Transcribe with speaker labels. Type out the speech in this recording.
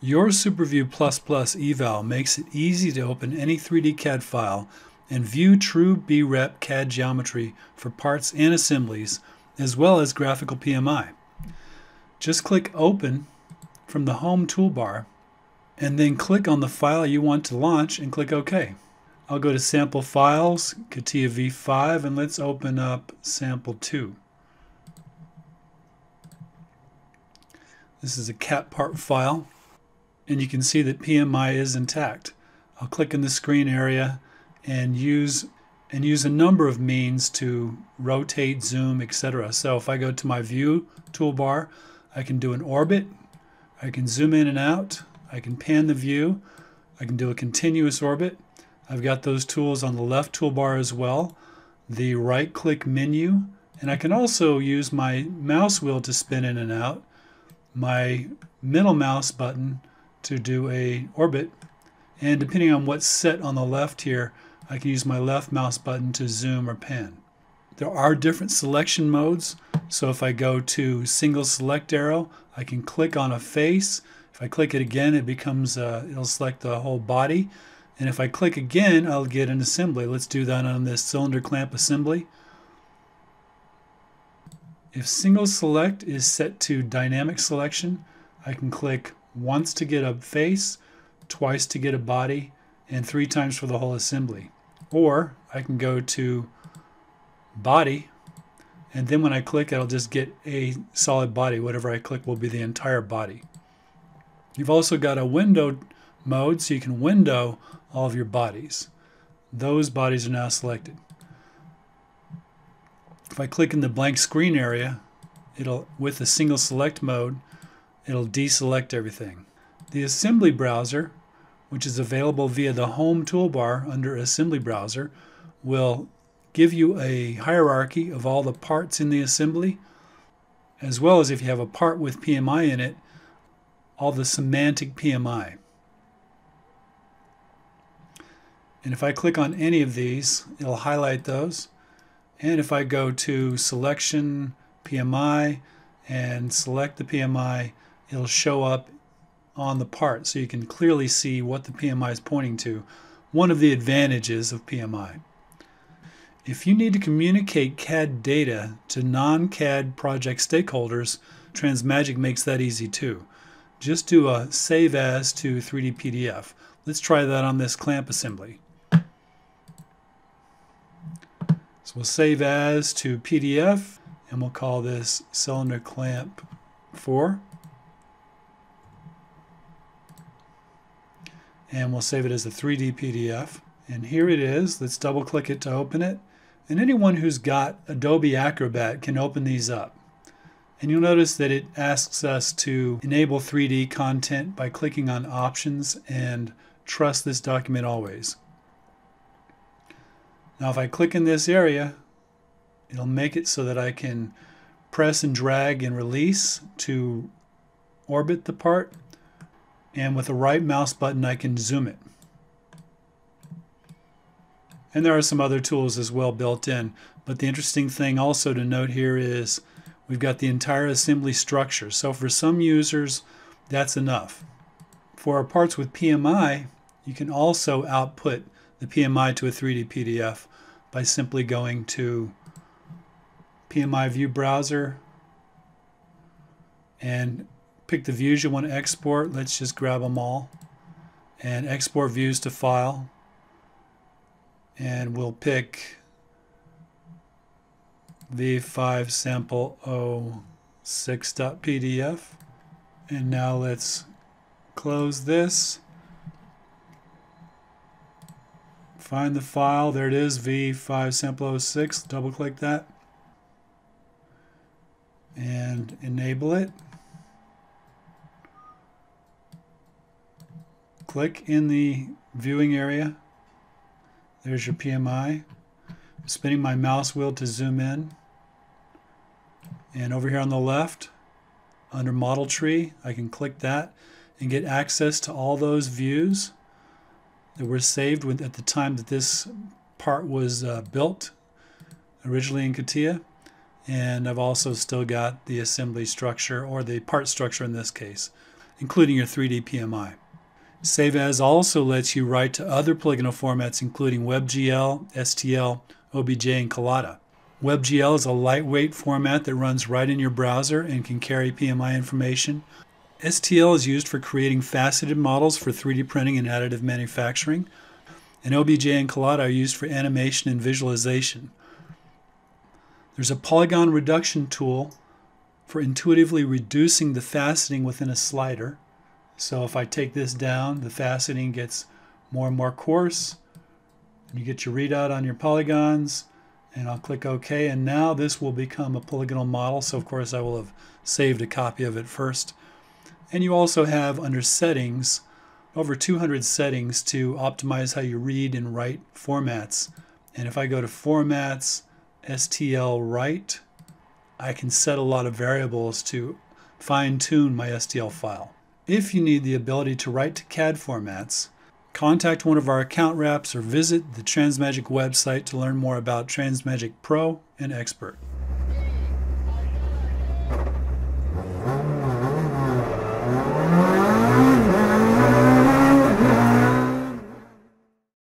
Speaker 1: Your SuperView++ eval makes it easy to open any 3D CAD file and view true BREP CAD geometry for parts and assemblies, as well as graphical PMI. Just click Open from the Home toolbar, and then click on the file you want to launch and click OK. I'll go to Sample Files, CATIA V5, and let's open up Sample 2. This is a cat part file, and you can see that PMI is intact. I'll click in the screen area and use a number of means to rotate, zoom, etc. So if I go to my View toolbar, I can do an orbit, I can zoom in and out, I can pan the view, I can do a continuous orbit. I've got those tools on the left toolbar as well, the right-click menu, and I can also use my mouse wheel to spin in and out, my middle mouse button to do a orbit, and depending on what's set on the left here, I can use my left mouse button to zoom or pan. There are different selection modes, so if I go to single select arrow, I can click on a face. If I click it again, it becomes it'll select the whole body, and if I click again, I'll get an assembly. Let's do that on this cylinder clamp assembly. If single select is set to dynamic selection, I can click once to get a face, twice to get a body, and 3 times for the whole assembly. Or I can go to body, and then when I click, I'll just get a solid body. Whatever I click will be the entire body. You've also got a window mode, so you can window all of your bodies. Those bodies are now selected. If I click in the blank screen area, with the single select mode, it'll deselect everything. The assembly browser, which is available via the Home toolbar under Assembly Browser, will give you a hierarchy of all the parts in the assembly, as well as if you have a part with PMI in it, all the semantic PMI. And if I click on any of these, it'll highlight those. And if I go to Selection, PMI, and select the PMI, it'll show up on the part, so you can clearly see what the PMI is pointing to. One of the advantages of PMI. If you need to communicate CAD data to non-CAD project stakeholders, TransMagic makes that easy too. Just do a Save As to 3D PDF. Let's try that on this clamp assembly. So we'll save as to PDF, and we'll call this cylinder clamp 4. And we'll save it as a 3D PDF. And here it is. Let's double click it to open it. And anyone who's got Adobe Acrobat can open these up. And you'll notice that it asks us to enable 3D content by clicking on Options and Trust this document always. Now if I click in this area, it'll make it so that I can press and drag and release to orbit the part. And with the right mouse button, I can zoom it. And there are some other tools as well built in. But the interesting thing also to note here is we've got the entire assembly structure. So for some users, that's enough. For our parts with PMI, you can also output the PMI to a 3D PDF by simply going to PMI View Browser and pick the views you want to export. Let's just grab them all and export views to file. And we'll pick V5 sample 06.pdf. And now let's close this. Find the file. There it is, V5 sample 06. Double click that and enable it. Click in the viewing area. There's your PMI. I'm spinning my mouse wheel to zoom in. And over here on the left, under Model Tree, I can click that and get access to all those views that were saved at the time that this part was built, originally in CATIA. And I've also still got the assembly structure, or the part structure in this case. including your 3D PMI. Save As also lets you write to other polygonal formats including WebGL, STL, OBJ, and Collada. WebGL is a lightweight format that runs right in your browser and can carry PMI information. STL is used for creating faceted models for 3D printing and additive manufacturing. And OBJ and Collada are used for animation and visualization. There's a polygon reduction tool for intuitively reducing the faceting within a slider. So if I take this down, the faceting gets more and more coarse. And you get your readout on your polygons. And I'll click OK. And now this will become a polygonal model. So of course I will have saved a copy of it first. And you also have under settings over 200 settings to optimize how you read and write formats. And if I go to Formats, STL Write, I can set a lot of variables to fine-tune my STL file. If you need the ability to write to CAD formats, contact one of our account reps or visit the TransMagic website to learn more about TransMagic Pro and Expert.